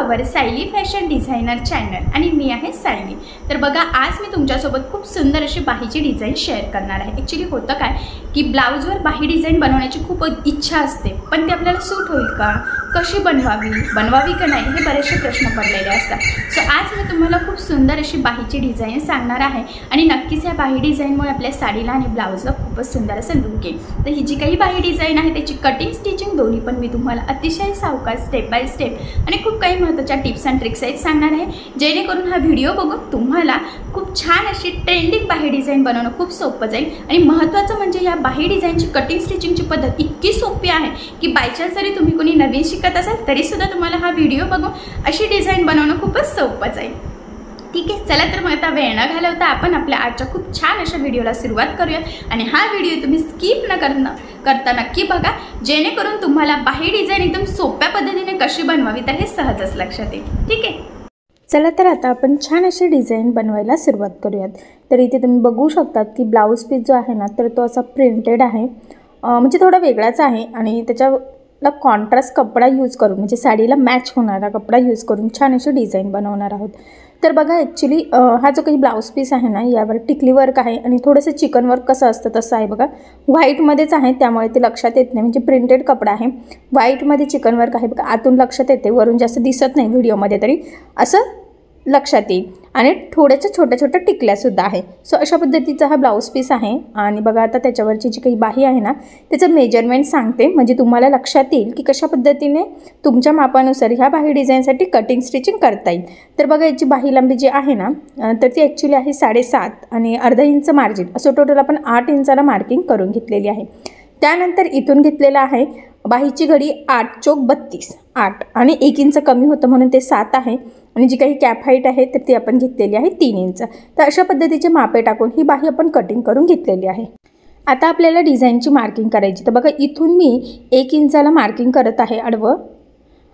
Our Sayali fashion designer channel आणि मी आहे सायली। तर बघा, आज मी तुमच्यासोबत खूप सुंदर अशी बाहीची डिझाईन शेअर करणार आहे। ॲक्च्युली होतं काय की ब्लाउजवर बाही डिझाईन बनवण्याची खूप इच्छा असते, पण ती आपल्याला सूट होईल का, कशी बनवावी का नाही, हे बरेचसे प्रश्न पडलेले असतात। सो आज मी तुम्हाला खूप सुंदर अशी बाहीची डिझाईन सांगणार आहे आणि नक्कीच या बाही डिझाईनमुळे आपल्या साडीला आणि ब्लाउजला खूपच सुंदर असं लुक येईल। तर ही जी काही बाही डिझाईन आहे त्याची कटिंग स्टिचिंग दोन्ही पण मी तुम्हाला अतिशय सावकाश स्टेप बाय स्टेप आणि खूप काही महत्त्वाच्या टिप्स अँड ट्रिक्स आहेत सांगणार आहे, जेणेकरून हा व्हिडिओ बघून तुम्हाला खूप छान अशी ट्रेंडिंग बाही डिझाईन बनवणं खूप सोपं जाईल। आणि महत्त्वाचं म्हणजे या बाही डिझाईनची कटिंग स्टिचिंगची पद्धत इतकी सोपी आहे की बायचान्स जरी तुम्ही कोणी नवीन शिकत असाल तरी सुद्धा तुम्हाला हा व्हिडिओ बघून अशी डिझाईन बनवणं खूपच सोपं जाईल। ठीक आहे, चला तर मग आता वेळ न घालवता आपण आपल्या आजच्या खूप छान अशा व्हिडिओला सुरुवात करूयात। आणि हा व्हिडिओ तुम्ही स्किप न करता नक्की बघा, जेणेकरून तुम्हाला बाही डिझाईन एकदम सोप्या पद्धतीने कशी बनवावी तर हे सहजच लक्षात येईल। ठीक आहे, चला तर आता आपण छान अशी डिझाईन बनवायला सुरुवात करूयात। तर इथे तुम्ही बघू शकतात की ब्लाऊज पीस जो आहे ना, तर तो असा प्रिंटेड आहे, म्हणजे थोडा वेगळाच आहे आणि त्याच्याला कॉन्ट्रास्ट कपडा यूज करून, म्हणजे साडीला मॅच होणारा कपडा यूज करून छान अशी डिझाईन बनवणार आहोत। तर बघा, ॲक्च्युली हा जो काही ब्लाऊज पीस आहे ना, यावर टिकली वर्क आहे आणि थोडंसं चिकन वर्क कसं असतं तसं आहे बघा। व्हाईटमध्येच आहे त्यामुळे ते लक्षात येत नाही, म्हणजे प्रिंटेड कपडा आहे, व्हाईटमध्ये चिकन वर्क आहे बघा। आतून लक्षात येते, वरून जास्त दिसत नाही व्हिडिओमध्ये, तरी असं लक्षात येईल। आणि थोड्याशा छोट्या छोट्या टिकल्यासुद्धा आहे। सो अशा पद्धतीचा हा ब्लाऊज पीस आहे। आणि बघा, आता त्याच्यावरची जी काही बाही आहे ना, त्याचं मेजरमेंट सांगते, म्हणजे तुम्हाला लक्षात येईल की कशा पद्धतीने तुमच्या मापानुसार ह्या बाही डिझाईनसाठी कटिंग स्टिचिंग करता येईल। तर बघा, याची बाही लांबी जी आहे ना, तर ती ॲक्च्युली आहे 7.5 आणि अर्धा इंच मार्जिन, असं टोटल आपण 8 इंचाला मार्किंग करून घेतलेली आहे। त्यानंतर इथून घेतलेलं आहे बाहीची घडी 8 चोक 32, 8 आणि 1 इंच कमी होतं म्हणून ते 7 आहे। आणि जी काही कॅप हाईट आहे तर ती आपण घेतलेली आहे 3 इंच। तर अशा पद्धतीचे मापे टाकून ही बाही आपण कटिंग करून घेतलेली आहे। आता आपल्याला डिझाईनची मार्किंग करायची। तर बघा, इथून मी 1 इंचाला मार्किंग करत आहे आडवं,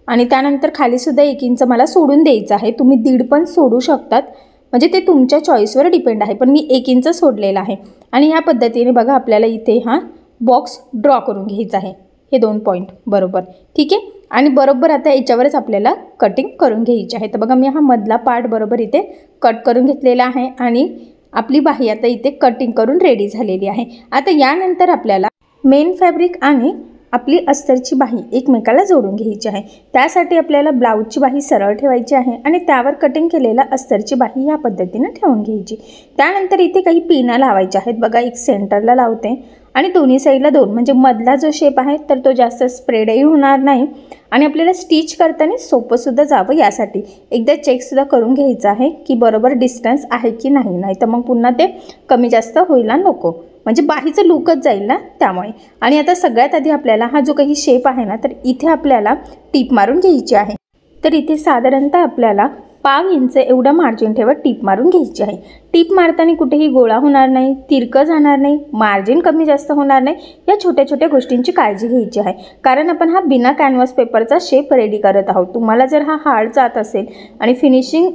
आणि त्यानंतर खालीसुद्धा 1 इंच मला सोडून द्यायचं आहे। तुम्ही 1.5 पण सोडू शकतात, म्हणजे ते तुमच्या चॉईसवर डिपेंड आहे, पण मी 1 इंच सोडलेला आहे। आणि ह्या पद्धतीने बघा, आपल्याला इथे हा बॉक्स ड्रॉ करून घ्यायचा आहे, हे 2 पॉईंट बरोबर। ठीक आहे, आणि बरोबर आता याच्यावरच आपल्याला कटिंग करून घ्यायची आहे। तर बघा, मी हा मधला पार्ट बरोबर इथे कट करून घेतलेला आहे आणि आपली बाही आता इथे कटिंग करून रेडी झालेली आहे। आता यानंतर आपल्याला मेन फॅब्रिक आणि आपली अस्तरची बाही एकमेकाला जोडून घ्यायची आहे। त्यासाठी आपल्याला ब्लाऊजची बाही सरळ ठेवायची आहे आणि त्यावर कटिंग केलेला अस्तरची बाही या पद्धतीने ठेवून घ्यायची। त्यानंतर इथे काही पिना लावायच्या आहेत बघा, एक सेंटरला लावते आणि दोन्ही साईडला 2, म्हणजे मधला जो शेप आहे तर तो जास्त स्प्रेडही होणार नाही आणि आपल्याला स्टिच करताना सोपंसुद्धा जावं, यासाठी एकदा चेकसुद्धा करून घ्यायचं आहे की बरोबर डिस्टन्स आहे की नाही, नाही तर मग पुन्हा ते कमी जास्त व्हायला नको, म्हणजे बाहीचं लुकच जाईल ना त्यामुळे। आणि आता सगळ्यात आधी आपल्याला हा जो काही शेप आहे ना, तर इथे आपल्याला टीप मारून घ्यायची आहे। तर इथे साधारणतः आपल्याला 1/2 इंच एवढं मार्जिन ठेवत टीप मारून घ्यायची आहे। टीप मारताना कुठेही गोळा होणार नाही, तिरकं जाणार नाही, मार्जिन कमी जास्त होणार नाही, या छोट्या छोट्या गोष्टींची काळजी घ्यायची आहे, कारण आपण हा बिना कॅनव्हास पेपरचा शेप रेडी करत आहोत। तुम्हाला जर हा हार्ड जात असेल आणि फिनिशिंग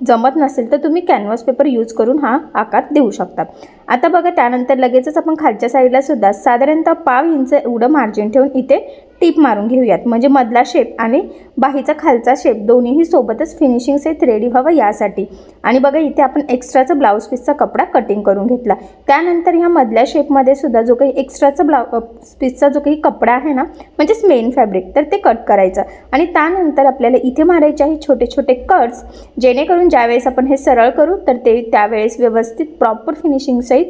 जमत नसेल तर तुम्ही कॅनव्हास पेपर यूज करून हा आकार देऊ शकता। आता बघा, त्यानंतर लगेचच आपण खालच्या साईडला सुद्धा साधारणतः 1/2 इंच एवढं मार्जिन ठेवून इथे टीप मारून घेऊयात, म्हणजे मधला शेप आणि बाहीचा खालचा शेप दोन्हीही सोबतच फिनिशिंग सहित रेडी व्हावं यासाठी। आणि बघा, इथे आपण एक्स्ट्राचा ब्लाऊज पीसचा कपडा कटिंग करून घेतला। त्यानंतर ह्या मधल्या शेपमध्ये सुद्धा जो काही एक्स्ट्राचा ब्लाऊज पीसचा जो काही कपडा आहे ना, म्हणजेच मेन फॅब्रिक, तर ते कट करायचं। आणि त्यानंतर आपल्याला इथे मारायचे आहे छोटे छोटे कट्स, जेणेकरून ज्यावेळेस आपण हे सरळ करू तर ते त्यावेळेस व्यवस्थित प्रॉपर फिनिशिंग सहित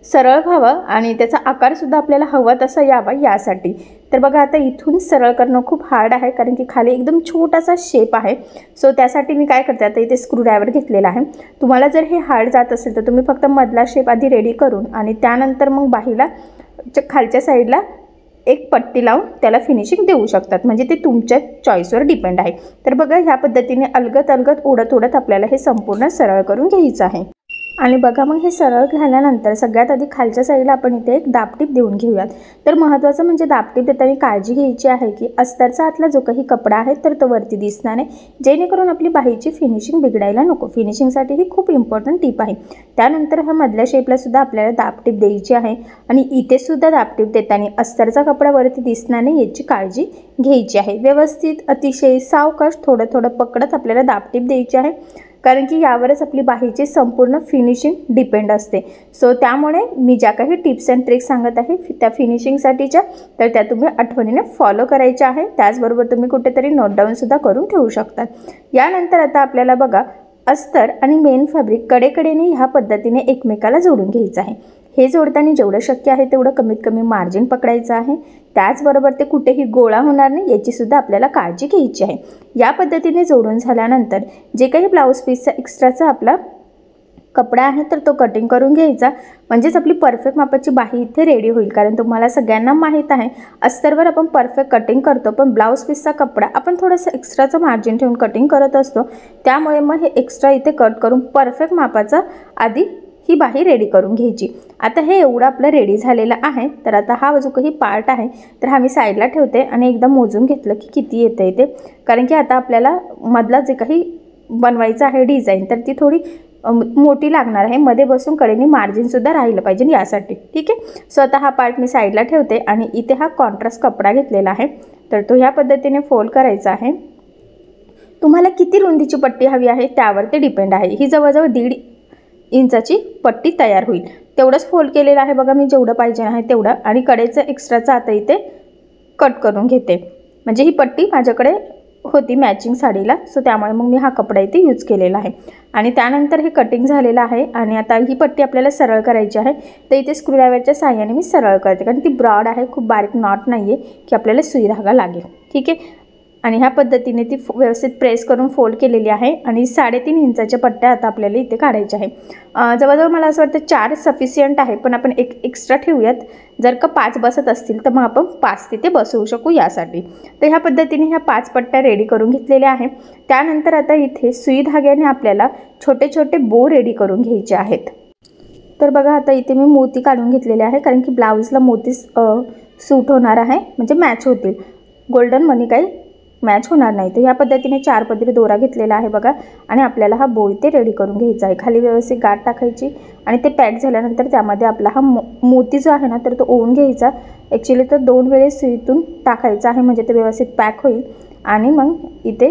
सरळ व्हावं आणि त्याचा आकारसुद्धा आपल्याला हवा तसा यावा यासाठी। तर बघा, आता इथून सरळ करणं खूप हार्ड आहे, कारण की खाली एकदम छोटासा शेप आहे। सो त्यासाठी मी काय करते, आता इथे स्क्रूड्रायव्हर घेतलेला आहे। तुम्हाला जर हे हार्ड जात असेल तर तुम्ही फक्त मधला शेप आधी रेडी करून आणि त्यानंतर मग बाहीला खालच्या साईडला एक पट्टी लावून त्याला फिनिशिंग देऊ शकतात, म्हणजे ते तुमच्या चॉईसवर डिपेंड आहे। तर बघा, ह्या पद्धतीने अलगद अलगद ओढत ओढत आपल्याला हे संपूर्ण सरळ करून घ्यायचं आहे। आणि बघा मग हे सरळ झाल्यानंतर सगळ्यात आधी खालच्या साईडला आपण इथे एक दाबटीप देऊन घेऊयात। तर महत्त्वाचं म्हणजे दाबटीप देताना काळजी घ्यायची आहे की अस्तरचा आतला जो काही कपडा आहे तर तो वरती दिसणार नाही, जेणेकरून आपली बाहीची फिनिशिंग बिघडायला नको। फिनिशिंगसाठी ही खूप इम्पॉर्टंट टिप आहे। त्यानंतर ह्या मधल्या शेपला सुद्धा आपल्याला दाबटीप द्यायची आहे आणि इथे सुद्धा दाबटीप देताना अस्तरचा कपडा वरती दिसणार नाही याची काळजी घ्यायची आहे। व्यवस्थित अतिशय सावकाश थोडं थोडं पकडत आपल्याला दाबटीप द्यायची आहे, कारण की यावरच आपली बाहीची संपूर्ण फिनिशिंग डिपेंड असते। सो त्यामुळे मी ज्या काही टिप्स अँड ट्रिक्स सांगत आहे त्या फिनिशिंगसाठीच्या, तर त्या तुम्ही आठवणीने फॉलो करायच्या आहे। त्याचबरोबर तुम्ही कुठेतरी नोट डाऊन सुद्धा करून ठेवू शकता। यानंतर आता आपल्याला बघा अस्तर आणि मेन फॅब्रिक कडेकडेने ह्या पद्धतीने एकमेकाला जोडून घ्यायचं आहे। हे जोडताना जेवढं शक्य आहे तेवढं कमीत कमी मार्जिन पकडायचं आहे। त्याचबरोबर ते कुठेही गोळा होणार नाही याची सुद्धा आपल्याला काळजी घ्यायची आहे। या पद्धतीने जोडून झाल्यानंतर जे काही ब्लाऊज पीसचा एक्स्ट्राचा आपला कपडा आहे तर तो कटिंग करून घ्यायचा, म्हणजेच आपली परफेक्ट मापाची बाही इथे रेडी होईल। कारण तुम्हाला सगळ्यांना माहीत आहे अस्तरवर आपण परफेक्ट कटिंग करतो, पण ब्लाऊज पीसचा कपडा आपण थोडंसं एक्स्ट्राचं मार्जिन ठेवून कटिंग करत असतो। त्यामुळे मग हे एक्स्ट्रा इथे कट करून परफेक्ट मापाचा आधी ही बाही रेडी करून घ्यायची। आता हे एवढं आपलं रेडी झालेलं आहे। तर आता हा जो काही पार्ट आहे तर हा मी साईडला ठेवते आणि एकदा मोजून घेतलं की किती येतं ते, कारण की आता आपल्याला मधला जे काही बनवायचं आहे डिझाईन तर ती थोडी मोठी लागणार आहे, मध्ये बसून कडेने मार्जिन सुद्धा राहिलं पाहिजे यासाठी। ठीक आहे, सो आता हा पार्ट मी साईडला ठेवते आणि इथे हा कॉन्ट्रास्ट कपडा घेतलेला आहे तर तो ह्या पद्धतीने फोल्ड करायचा आहे। तुम्हाला किती रुंदीची पट्टी हवी आहे त्यावर ते डिपेंड आहे। ही जवळजवळ 1.5 इंचाची पट्टी तयार होईल, तेवढंच फोल्ड केलेलं आहे बघा मी, जेवढं पाहिजे आहे तेवढं। आणि कडेचं एक्स्ट्राचं आता इथे कट करून घेते, म्हणजे ही पट्टी माझ्याकडे होती मॅचिंग साडीला, सो त्यामुळे मग मी हा कपडा इथे यूज केलेला आहे। आणि त्यानंतर हे कटिंग झालेलं आहे आणि आता ही पट्टी आपल्याला सरळ करायची आहे। तर इथे स्क्रूड्रायव्हरच्या साहाय्याने मी सरळ करते, कारण ती ब्रॉड आहे, खूप बारीक नॉट नाही आहे की आपल्याला सुई धागा लागेल। ठीक आहे, आणि ह्या पद्धतीने ती व्यवस्थित प्रेस करून फोल्ड केलेली आहे आणि 3.5 इंचाच्या पट्ट्या आता आपल्याला इथे काढायच्या आहे। जवळजवळ मला असं वाटतं 4 सफिशियंट आहे, पण आपण एक एक्स्ट्रा ठेवूयात, जर का 5 बसत असतील तर मग आपण 5 तिथे बसवू शकू यासाठी। तर ह्या पद्धतीने ह्या 5 पट्ट्या रेडी करून घेतलेल्या आहे। त्यानंतर आता इथे सुई धाग्याने आपल्याला छोटे छोटे बो रेडी करून घ्यायचे आहेत। तर बघा आता इथे मी मोती काढून घेतलेले आहे, कारण की ब्लाऊजला मोती सूट होणार आहे, म्हणजे मॅच होतील। गोल्डन मनी काही मॅच होणार नाही। तर ह्या पद्धतीने 4 पदरी दोरा घेतलेला आहे बघा, आणि आपल्याला हा बो इथे रेडी करून घ्यायचा आहे। खाली व्यवस्थित गाठ टाकायची आणि ते पॅक झाल्यानंतर त्यामध्ये आपला हा मोती जो आहे ना तर तो ओवून घ्यायचा। ॲक्च्युली तर 2 वेळेस सुईतून टाकायचा आहे, म्हणजे ते व्यवस्थित पॅक होईल। आणि मग इथे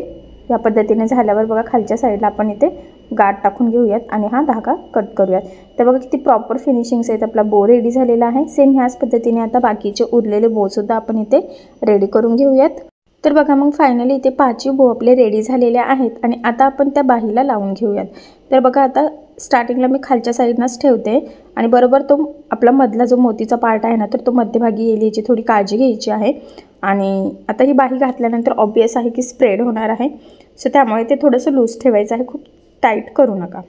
या पद्धतीने झाल्यावर बघा खालच्या साईडला आपण इथे गाठ टाकून घेऊयात आणि हा धागा कट करूयात। तर बघा किती प्रॉपर फिनिशिंग्स आहेत, आपला बो रेडी झालेला आहे। सेम ह्याच पद्धतीने आता बाकीचे उरलेले बोसुद्धा आपण इथे रेडी करून घेऊयात। तर बघा मग फायनली इथे 5 बो आपले रेडी झालेले आहेत आणि आता आपण त्या बाहीला लावून घेऊयात। तर बघा आता स्टार्टिंगला मी खालच्या साईडनंच ठेवते आणि बरोबर तो आपला मधला जो मोतीचा पार्ट आहे ना तर तो मध्यभागी येईल याची थोडी काळजी घ्यायची आहे। आणि आता ही बाही घातल्यानंतर ऑब्वियस आहे की स्प्रेड होणार आहे, सो त्यामुळे ते थोडंसं लूज ठेवायचं आहे, खूप टाईट करू नका।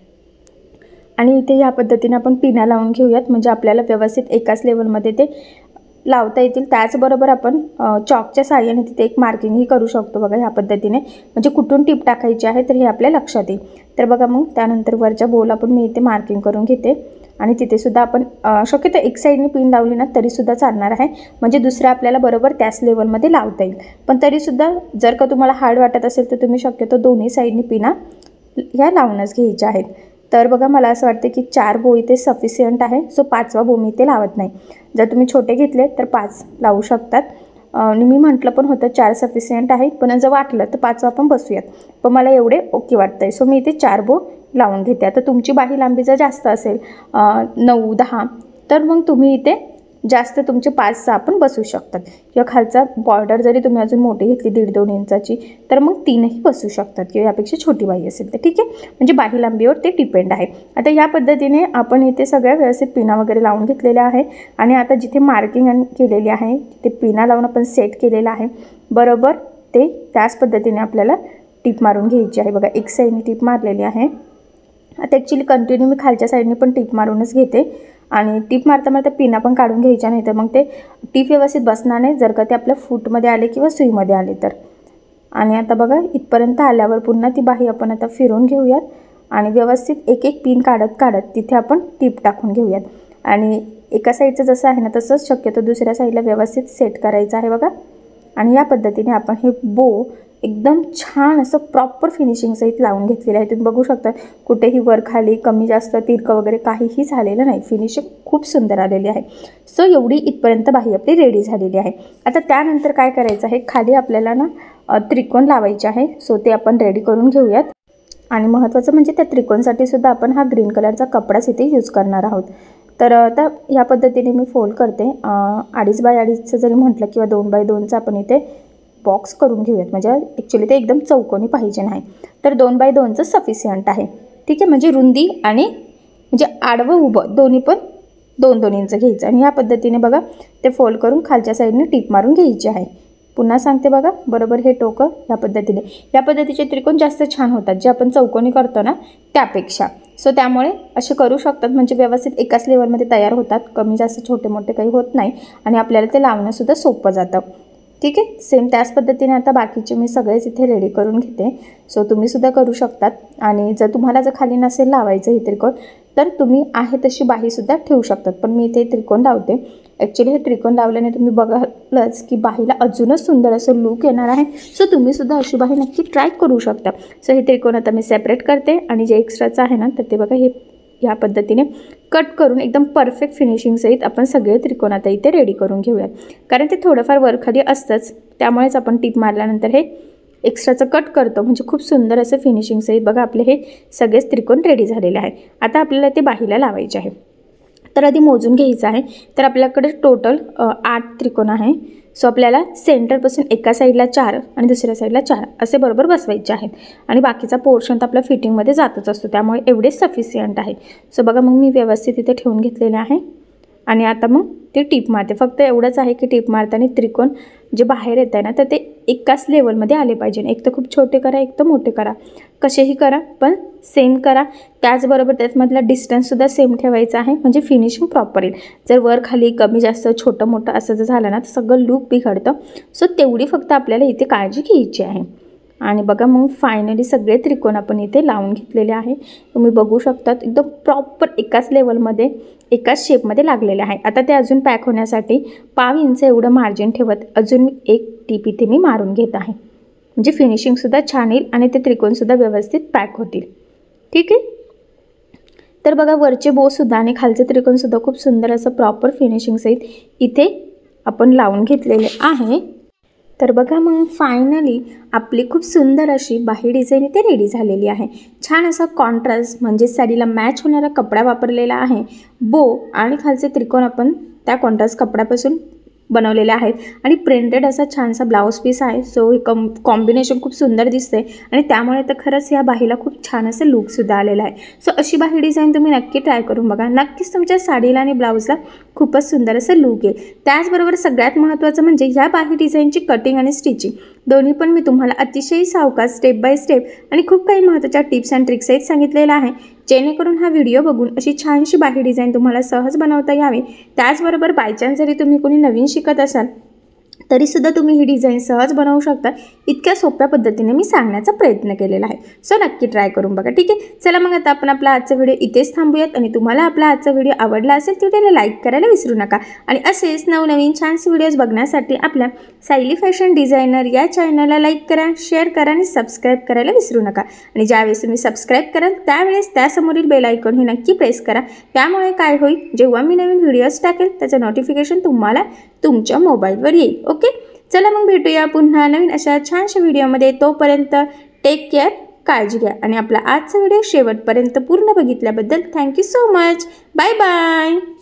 आणि इथे या पद्धतीने आपण पिना लावून घेऊयात, म्हणजे आपल्याला व्यवस्थित एकाच लेवलमध्ये ते लावता येतील। त्याचबरोबर आपण चॉकच्या साहाय्याने तिथे एक मार्किंगही करू शकतो बघा ह्या पद्धतीने, म्हणजे कुठून टिप टाकायची आहे तर हे आपल्या लक्षात येईल। तर बघा मग त्यानंतर वरच्या बोला पण मी इथे मार्किंग करून घेते आणि तिथे सुद्धा आपण शक्यतो एक साईडने पिन लावली ना तरीसुद्धा चालणार आहे, म्हणजे दुसऱ्या आपल्याला बरोबर त्याच लेवलमध्ये लावता येईल। पण तरीसुद्धा जर का तुम्हाला हार्ड वाटत असेल तर तुम्ही शक्यतो दोन्ही साईडने पिना ह्या लावूनच घ्यायच्या आहेत। तर बघा मला असं वाटतं की 4 बो इथे सफिशियंट आहे, सो 5वा बो मी इथे लावत नाही। जर तुम्ही छोटे घेतले तर 5 लावू शकतात। आणि मी म्हटलं पण होतं 4 सफिशियंट आहे, पण जर वाटलं तर 5वा पण बसूयात, पण मला एवढे ओके वाटतंय, सो मी इथे 4 बो लावून घेते। आता तुमची बाही लांबी जर जास्त असेल 9-10 तर मग तुम्ही इथे जास्त तुमचे 5-6 पण बसू शकतात, किंवा खालचा बॉर्डर जरी तुम्ही अजून मोठी घेतली 1.5-2 इंचाची तर मग 3ही बसू शकतात, किंवा यापेक्षा छोटी बाही असेल तर ठीक आहे, म्हणजे बाही लांबीवर ते डिपेंड आहे। आता या पद्धतीने आपण इथे सगळ्या व्यवस्थित पिना वगैरे लावून घेतलेल्या आहे आणि आता जिथे मार्किंग केलेली आहे ते पिना लावून आपण सेट केलेलं आहे बरोबर, ते त्याच पद्धतीने आपल्याला टिप मारून घ्यायची आहे। बघा एक साईडने टिप मारलेली आहे। आता ॲक्च्युली कंटिन्यू मी खालच्या साईडने पण टिप मारूनच घेते आणि टिप मारता मारता पिना पण काढून घ्यायच्या, नाही तर मग ते टिप व्यवस्थित बसणार नाही जर का ते आपल्या फूटमध्ये आले किंवा सुईमध्ये आले तर। आणि आता बघा इथपर्यंत आल्यावर पुन्हा ती बाही आपण आता फिरून घेऊयात आणि व्यवस्थित एक एक पिन काढत तिथे आपण टीप टाकून घेऊयात. आणि एका साईडचं जसं आहे ना तसंच शक्यतो दुसऱ्या साईडला व्यवस्थित सेट करायचं आहे बघा. आणि या पद्धतीने आपण हे बो एकदम छान असं प्रॉपर फिनिशिंग सहित लावून घेतलेलं आहे. तुम्ही बघू शकता कुठेही वर खाली कमी जास्त तिरकं वगैरे काहीही झालेलं नाही. फिनिशिंग खूप सुंदर आलेली आहे. सो एवढी इथपर्यंत बाही आपली रेडी झालेली आहे. आता त्यानंतर काय करायचं आहे, खाली आपल्याला ना त्रिकोण लावायचे आहे. सो ते आपण रेडी करून घेऊयात. आणि महत्त्वाचं म्हणजे त्या त्रिकोणसाठी सुद्धा आपण हा ग्रीन कलरचा कपडाच इथे यूज करणार आहोत. तर आता या पद्धतीने मी फोल्ड करते. 2.5 बाय 2.5चं जरी म्हटलं किंवा 2 बाय 2चं आपण इथे बॉक्स करून घेऊयात. म्हणजे ॲक्च्युली ते एकदम चौकोनी पाहिजे नाही. तर 2 बाय 2चं सफिशियंट आहे. ठीक आहे, म्हणजे रुंदी आणि म्हणजे आडवं उभं दोन्ही पण 2-2 इंच घ्यायचं. आणि या पद्धतीने बघा ते फोल्ड करून खालच्या साईडने टीप मारून घ्यायची आहे. पुन्हा सांगते बघा, बरोबर हे टोकं या पद्धतीचे त्रिकोण जास्त छान होतात जे आपण चौकोनी करतो ना त्यापेक्षा. सो त्यामुळे असे करू शकतात, म्हणजे व्यवस्थित एकाच लेवलमध्ये तयार होतात. कमी जास्त छोटे मोठे काही होत नाही आणि आपल्याला ते लावणंसुद्धा सोपं जातं. ठीक आहे, सेम त्याच पद्धतीने आता बाकीचे मी सगळेच इथे रेडी करून घेते. सो तुम्हीसुद्धा करू शकतात. आणि जर तुम्हाला खाली नसेल लावायचं हे त्रिकोण तर तुम्ही आहे तशी बाहीसुद्धा ठेवू शकतात. पण मी इथे त्रिकोण लावते. ॲक्च्युली हे त्रिकोण लावल्याने तुम्ही बघालच की बाहीला अजूनच सुंदर असं लूक येणार आहे. सो तुम्हीसुद्धा अशी बाही नक्की ट्राय करू शकता. सो हे त्रिकोण आता मी सेपरेट करते आणि जे एक्स्ट्राचं आहे ना तर ते बघा हे या पद्धतीने कट करून एकदम परफेक्ट फिनिशिंग सहित आपण सगळे त्रिकोण आता इथे रेडी करून घेऊयात. कारण ते थोडंफार वरखाली असतंच, त्यामुळेच आपण टीप मारल्यानंतर हे एक्स्ट्राचं कट करतो. म्हणजे खूप सुंदर असं फिनिशिंग सहित बघा आपले हे सगळेच त्रिकोण रेडी झालेले आहे. आता आपल्याला ते बाहीला लावायचे आहे. तर आधी मोजून घ्यायचं आहे. तर आपल्याकडे टोटल 8 त्रिकोण आहे. सो आपल्याला सेंटरपासून एका साईडला 4 आणि दुसऱ्या साईडला 4 असे बरोबर बसवायचे आहेत. आणि बाकीचा पोर्शन तर आपल्या फिटिंगमध्ये जातच असतो, त्यामुळे एवढे सफिशियंट आहे. सो बघा मग मी व्यवस्थित इथे ठेवून घेतलेले आहे. आणि आता मग ते टीप मारते. फक्त एवढंच आहे की टीप मारताना त्रिकोण जे बाहेर येत आहे ना तर ते एकाच लेवलमध्ये आले पाहिजे. एक तर खूप छोटे करा, एक तर मोठे करा, कसेही करा पण सेम करा. त्याचबरोबर त्याचमधला डिस्टन्ससुद्धा सेम ठेवायचा आहे, म्हणजे फिनिशिंग प्रॉपर येईल. जर वर खाली कमी जास्त छोटं मोठं असं जर झालं ना तर सगळं लूक बिघडतं. सो तेवढी फक्त आपल्याला इथे काळजी घ्यायची आहे. आणि बघा मग फायनली सगळे त्रिकोण आपण इथे लावून घेतलेले आहे. तुम्ही बघू शकतात एकदम प्रॉपर एकाच लेवलमध्ये एकाच शेपमध्ये लागलेले आहे. आता ते अजून पॅक होण्यासाठी 1/2 इंच एवढं मार्जिन ठेवत अजून एक टीप इथे मी मारून घेत आहे. म्हणजे फिनिशिंगसुद्धा छान येईल आणि ते त्रिकोणसुद्धा व्यवस्थित पॅक होतील. ठीक आहे, तर बघा वरचे बोसुद्धा आणि खालचे त्रिकोणसुद्धा खूप सुंदर असं प्रॉपर फिनिशिंग सहित इथे आपण लावून घेतलेले आहे. तर बघा मग फायनली आपली खूप सुंदर अशी बाही डिझाईन इथे रेडी झालेली आहे. छान असा कॉन्ट्रास्ट म्हणजे साडीला मॅच होणारा कपडा वापरलेला आहे. बो आणि खालचे त्रिकोण आपण त्या कॉन्ट्रास्ट कपड्यापासून बनवलेले आहेत आणि प्रिंटेड असा छानसा ब्लाऊज पीस आहे. सो हे कॉम्बिनेशन खूप सुंदर दिसते आणि त्यामुळे तर खरंच या बाहीला खूप छान असं लुकसुद्धा आलेला आहे. सो अशी बाही डिझाईन तुम्ही नक्की ट्राय करून बघा. नक्कीच तुमच्या साडीला आणि ब्लाऊजला खूपच सुंदर असं लूक येईल. त्याचबरोबर सगळ्यात महत्त्वाचं म्हणजे ह्या बाही डिझाईनची कटिंग आणि स्टिचिंग दोन्ही पण मी तुम्हाला अतिशय सावकाश स्टेप बाय स्टेप आणि खूप काही महत्त्वाच्या टिप्स अँड ट्रिक्स सहित सांगितलेलं आहे, जेणेकरून हा व्हिडिओ बघून अशी छानशी बाही डिझाईन तुम्हाला सहज बनवता यावी. त्याचबरोबर बायचान्स जरी तुम्ही कोणी नवीन शिकत असाल तरीसुद्धा तुम्ही ही डिझाईन सहज बनवू शकता. इतक्या सोप्या पद्धतीने मी सांगण्याचा प्रयत्न केलेला आहे. सो नक्की ट्राय करून बघा. ठीक आहे, चला मग आता आपण आपला आजचा व्हिडिओ इथेच थांबूयात. आणि तुम्हाला आपला आजचा व्हिडिओ आवडला असेल तर व्हिडिओला लाईक करायला विसरू नका. आणि असेच नवनवीन छानसे व्हिडिओज बघण्यासाठी आपल्या सायली फॅशन डिझायनर या चॅनलला लाईक करा, शेअर करा आणि सबस्क्राईब करायला विसरू नका. आणि ज्यावेळेस तुम्ही सबस्क्राईब कराल त्यावेळेस त्यासमोरील बेल आयकॉन हे नक्की प्रेस करा. त्यामुळे काय होईल, जेव्हा मी नवीन व्हिडिओज टाकेल त्याचं नोटिफिकेशन तुम्हाला तुमच्या मोबाईलवर येईल. ओके, चला मग भेटूया पुन्हा नवीन अशा छानशा व्हिडिओमध्ये. तोपर्यंत टेक केअर, काळजी घ्या. आणि आपला आजचा व्हिडिओ शेवटपर्यंत पूर्ण बघितल्याबद्दल thank you so much. Bye bye.